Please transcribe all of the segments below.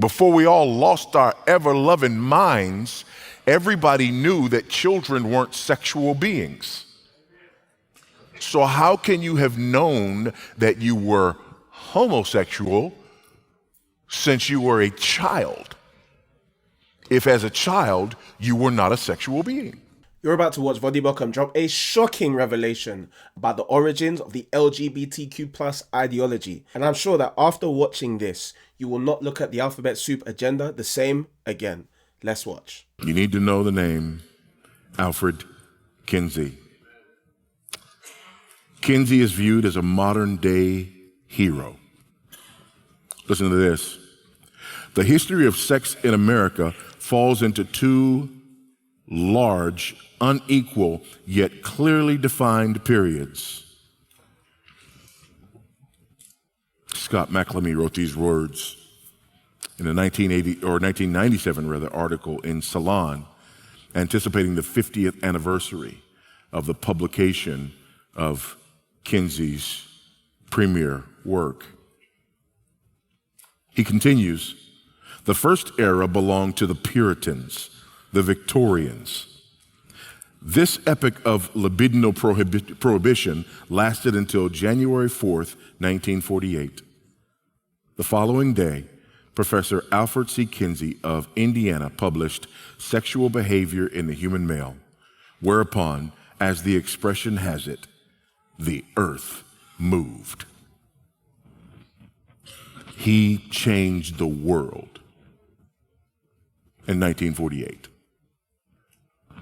Before we all lost our ever-loving minds, everybody knew that children weren't sexual beings. So how can you have known that you were homosexual since you were a child, if as a child you were not a sexual being? You're about to watch Voddie Baucham drop a shocking revelation about the origins of the LGBTQ plus ideology. And I'm sure that after watching this, you will not look at the alphabet soup agenda the same again. Let's watch. You need to know the name Alfred Kinsey. Kinsey is viewed as a modern day hero. Listen to this. The history of sex in America falls into two large, unequal, yet clearly defined periods. Scott McLemee wrote these words in a 1997 article in Salon, anticipating the 50th anniversary of the publication of Kinsey's premier work. He continues, the first era belonged to the Puritans, the Victorians. This epoch of libidinal prohibition lasted until January 4th, 1948. The following day, Professor Alfred C. Kinsey of Indiana published Sexual Behavior in the Human Male, whereupon, as the expression has it, the earth moved. He changed the world in 1948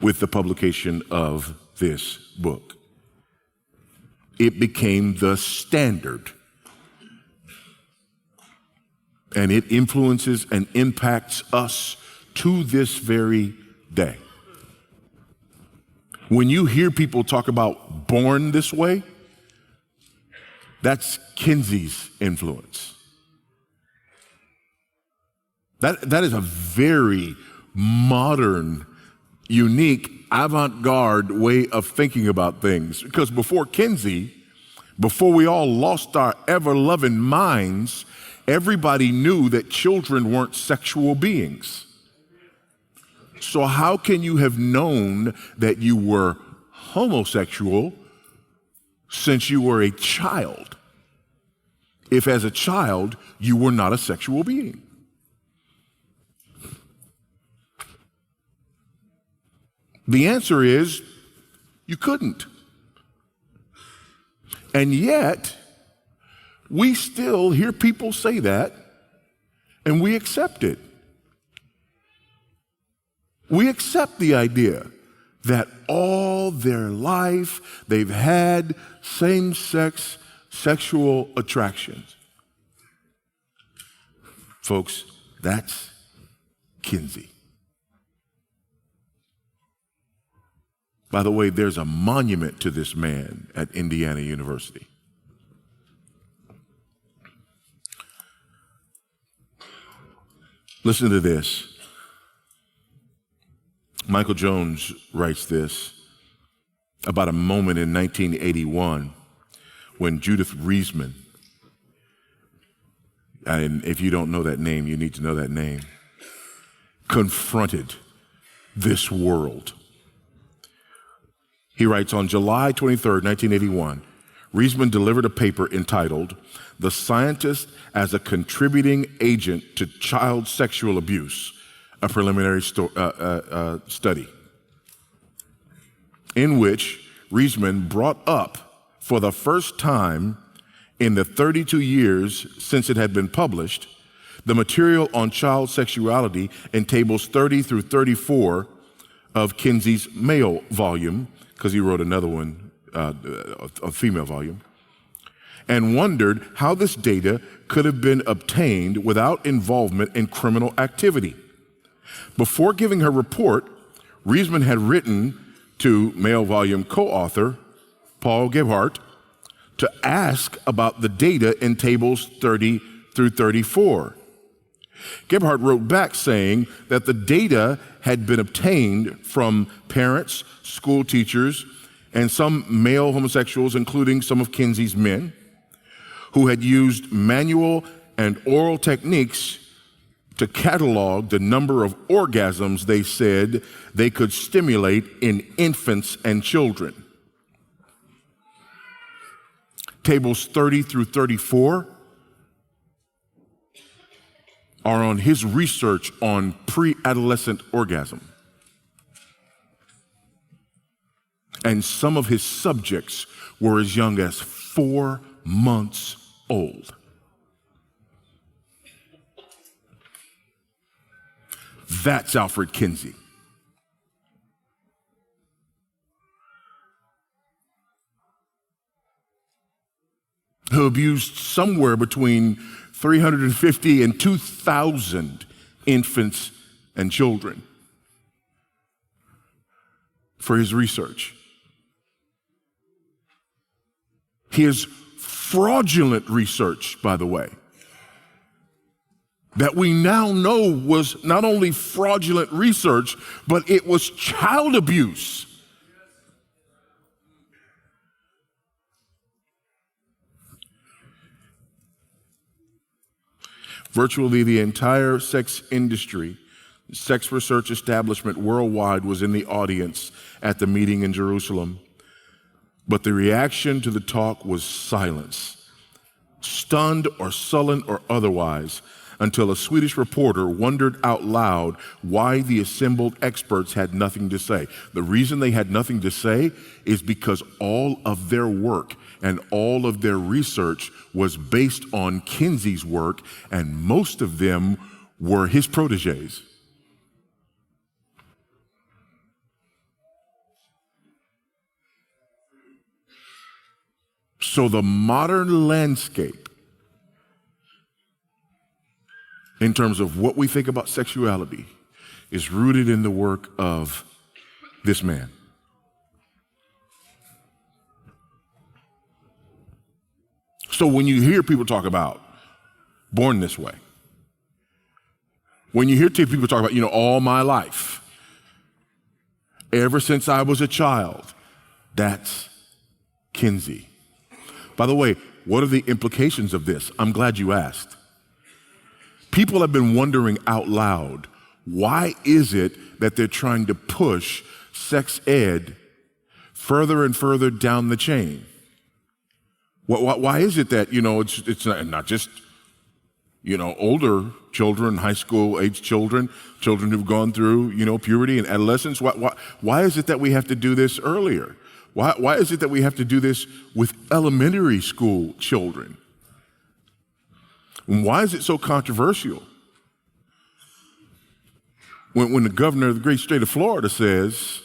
with the publication of this book. It became the standard, and it influences and impacts us to this very day. When you hear people talk about born this way, that's Kinsey's influence. That is a very modern, unique, avant-garde way of thinking about things. Because before Kinsey, before we all lost our ever-loving minds, everybody knew that children weren't sexual beings. So how can you have known that you were homosexual since you were a child, if as a child you were not a sexual being? The answer is you couldn't. And yet, we still hear people say that, and we accept it. We accept the idea that all their life they've had same-sex sexual attractions. Folks, that's Kinsey. By the way, there's a monument to this man at Indiana University. Listen to this. Michael Jones writes this about a moment in 1981 when Judith Reisman, and if you don't know that name, you need to know that name, confronted this world. He writes, on July 23rd, 1981, Reisman delivered a paper entitled, The Scientist as a Contributing Agent to Child Sexual Abuse, a preliminary study, in which Reisman brought up for the first time in the 32 years since it had been published, the material on child sexuality in tables 30 through 34 of Kinsey's male volume, because he wrote another one, a female volume, and wondered how this data could have been obtained without involvement in criminal activity. Before giving her report, Reisman had written to male volume co-author Paul Gebhardt to ask about the data in tables 30 through 34. Gebhardt wrote back saying that the data had been obtained from parents, school teachers, and some male homosexuals, including some of Kinsey's men, who had used manual and oral techniques to catalog the number of orgasms they said they could stimulate in infants and children. Tables 30 through 34 are on his research on pre-adolescent orgasm. And some of his subjects were as young as 4 months old. That's Alfred Kinsey. Who abused somewhere between 350 and 2,000 infants and children for his research. His fraudulent research, by the way, that we now know was not only fraudulent research, but it was child abuse. Virtually the entire sex industry, sex research establishment worldwide was in the audience at the meeting in Jerusalem. But the reaction to the talk was silence, stunned or sullen or otherwise, until a Swedish reporter wondered out loud why the assembled experts had nothing to say. The reason they had nothing to say is because all of their work and all of their research was based on Kinsey's work, and most of them were his protégés. So the modern landscape, in terms of what we think about sexuality, is rooted in the work of this man. So when you hear people talk about born this way, when you hear people talk about, all my life, ever since I was a child, that's Kinsey. By the way, what are the implications of this? I'm glad you asked. People have been wondering out loud, why is it that they're trying to push sex ed further and further down the chain? Why is it that, it's not just, older children, high school age children who've gone through, puberty and adolescence? Why is it that we have to do this earlier? Why is it that we have to do this with elementary school children? And why is it so controversial? When the governor of the great state of Florida says,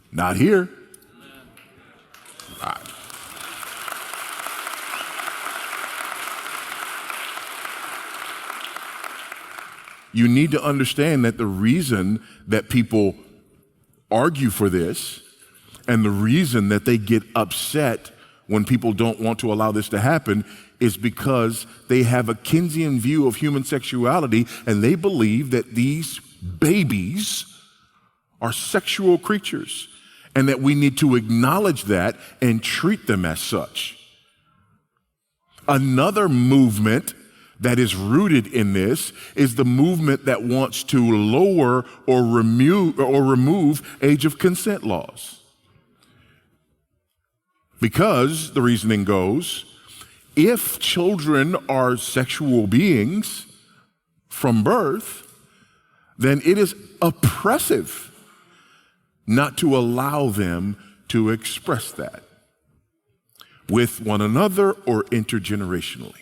not here. You need to understand that the reason that people argue for this and the reason that they get upset when people don't want to allow this to happen is because they have a Kinseyan view of human sexuality, and they believe that these babies are sexual creatures and that we need to acknowledge that and treat them as such. Another movement that is rooted in this is the movement that wants to lower or remove age of consent laws. Because the reasoning goes, if children are sexual beings from birth, then it is oppressive not to allow them to express that with one another or intergenerationally.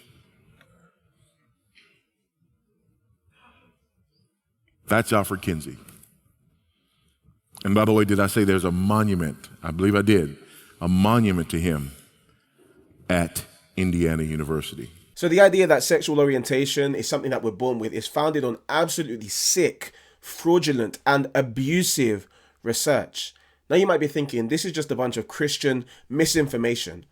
That's Alfred Kinsey. And by the way, did I say there's a monument? I believe I did. A monument to him at Indiana University. So the idea that sexual orientation is something that we're born with is founded on absolutely sick, fraudulent, and abusive research. Now you might be thinking, this is just a bunch of Christian misinformation.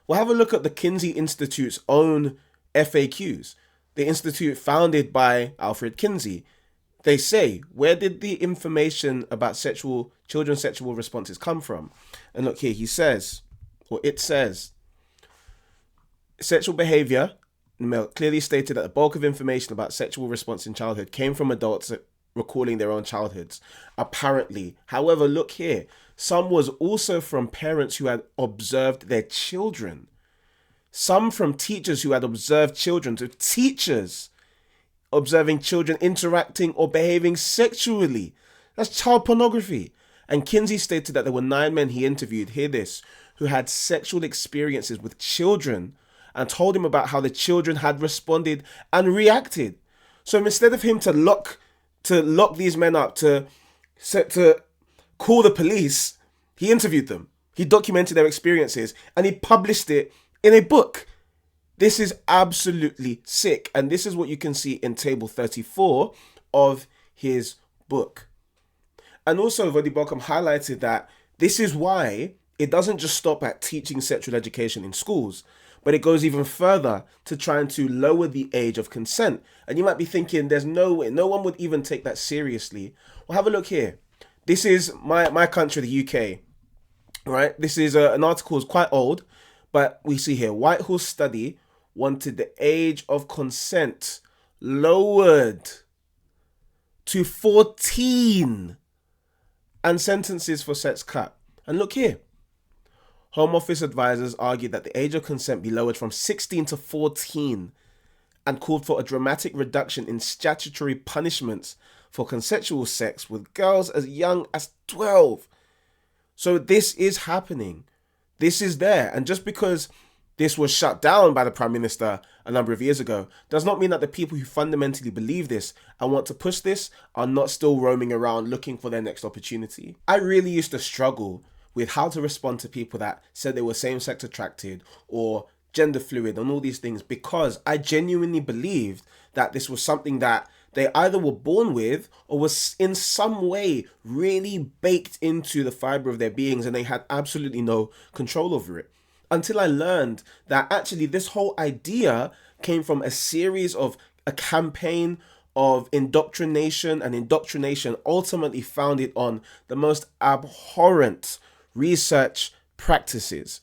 Well, have a look at the Kinsey Institute's own FAQs. The institute founded by Alfred Kinsey. They say, where did the information about children's sexual responses come from? And look here, it says, sexual behavior clearly stated that the bulk of information about sexual response in childhood came from adults recalling their own childhoods. Apparently, however, look here, some was also from parents who had observed their children. Some from teachers who had observed children, to teachers observing children interacting or behaving sexually. That's child pornography. And Kinsey stated that there were 9 men he interviewed, hear this, who had sexual experiences with children and told him about how the children had responded and reacted. So instead of him to lock these men up, to call the police, he interviewed them. He documented their experiences and he published it in a book. This is absolutely sick. And this is what you can see in table 34 of his book. And also, Voddie Baucham highlighted that this is why it doesn't just stop at teaching sexual education in schools, but it goes even further to trying to lower the age of consent. And you might be thinking, there's no way, no one would even take that seriously. Well, have a look here. This is my country, the UK, right? This is an article, is quite old, but we see here, Whitehall's study wanted the age of consent lowered to 14 and sentences for sex cut. And look here. Home Office advisors argued that the age of consent be lowered from 16 to 14 and called for a dramatic reduction in statutory punishments for consensual sex with girls as young as 12. So this is happening. This is there. And just because this was shut down by the Prime Minister a number of years ago does not mean that the people who fundamentally believe this and want to push this are not still roaming around looking for their next opportunity. I really used to struggle with how to respond to people that said they were same-sex attracted or gender fluid and all these things, because I genuinely believed that this was something that they either were born with or was in some way really baked into the fiber of their beings and they had absolutely no control over it. Until I learned that actually this whole idea came from a series of a campaign of indoctrination, and indoctrination ultimately founded on the most abhorrent research practices.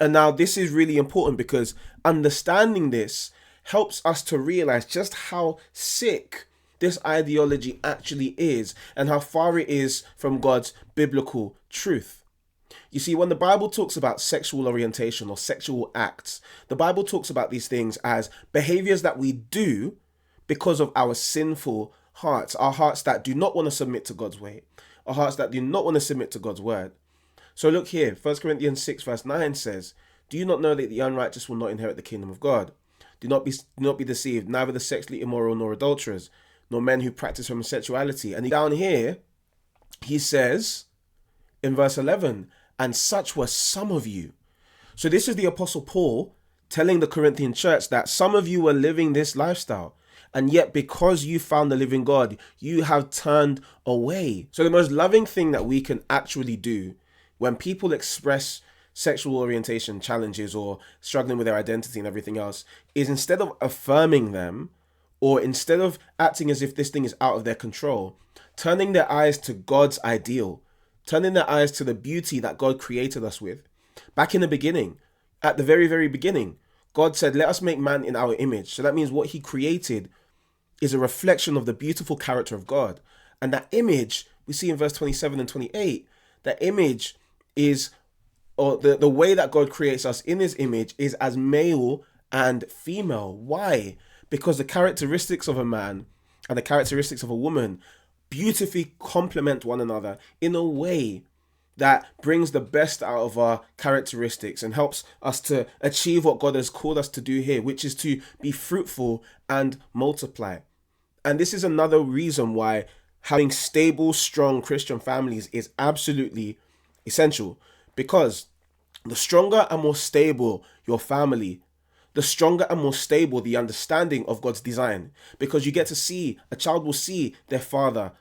And now this is really important because understanding this helps us to realize just how sick this ideology actually is and how far it is from God's biblical truth. You see, when the Bible talks about sexual orientation or sexual acts, the Bible talks about these things as behaviors that we do because of our sinful hearts, our hearts that do not want to submit to God's way, our hearts that do not want to submit to God's word. So look here, 1 Corinthians 6 verse 9 says, "Do you not know that the unrighteous will not inherit the kingdom of God? Do not be deceived, neither the sexually immoral nor adulterers, nor men who practice homosexuality." And down here, he says in verse 11, "And such were some of you." So this is the Apostle Paul telling the Corinthian church that some of you were living this lifestyle. And yet because you found the living God, you have turned away. So the most loving thing that we can actually do when people express sexual orientation challenges or struggling with their identity and everything else is, instead of affirming them or instead of acting as if this thing is out of their control, turning their eyes to God's ideal, turning their eyes to the beauty that God created us with. Back in the beginning, at the very, very beginning, God said, "Let us make man in our image." So that means what he created is a reflection of the beautiful character of God. And that image, we see in verse 27 and 28, that image is, or the way that God creates us in his image is as male and female. Why? Because the characteristics of a man and the characteristics of a woman beautifully complement one another in a way that brings the best out of our characteristics and helps us to achieve what God has called us to do here, which is to be fruitful and multiply. And this is another reason why having stable, strong Christian families is absolutely essential, because the stronger and more stable your family, the stronger and more stable the understanding of God's design, because you get to see, a child will see their father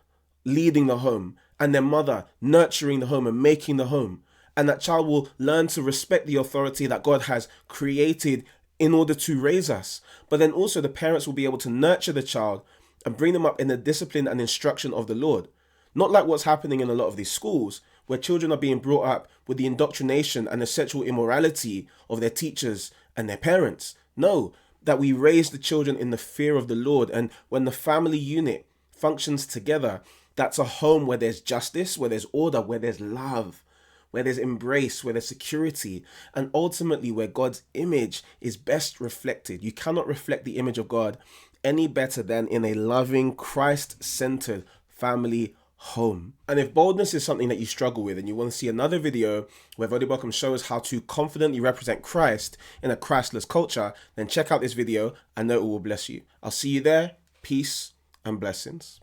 leading the home and their mother nurturing the home and making the home. And that child will learn to respect the authority that God has created in order to raise us. But then also the parents will be able to nurture the child and bring them up in the discipline and instruction of the Lord. Not like what's happening in a lot of these schools, where children are being brought up with the indoctrination and the sexual immorality of their teachers and their parents. No, that we raise the children in the fear of the Lord. And when the family unit functions together, that's a home where there's justice, where there's order, where there's love, where there's embrace, where there's security, and ultimately where God's image is best reflected. You cannot reflect the image of God any better than in a loving, Christ-centered family home. And if boldness is something that you struggle with and you want to see another video where Voddie Baucham shows how to confidently represent Christ in a Christless culture, then check out this video. I know it will bless you. I'll see you there. Peace and blessings.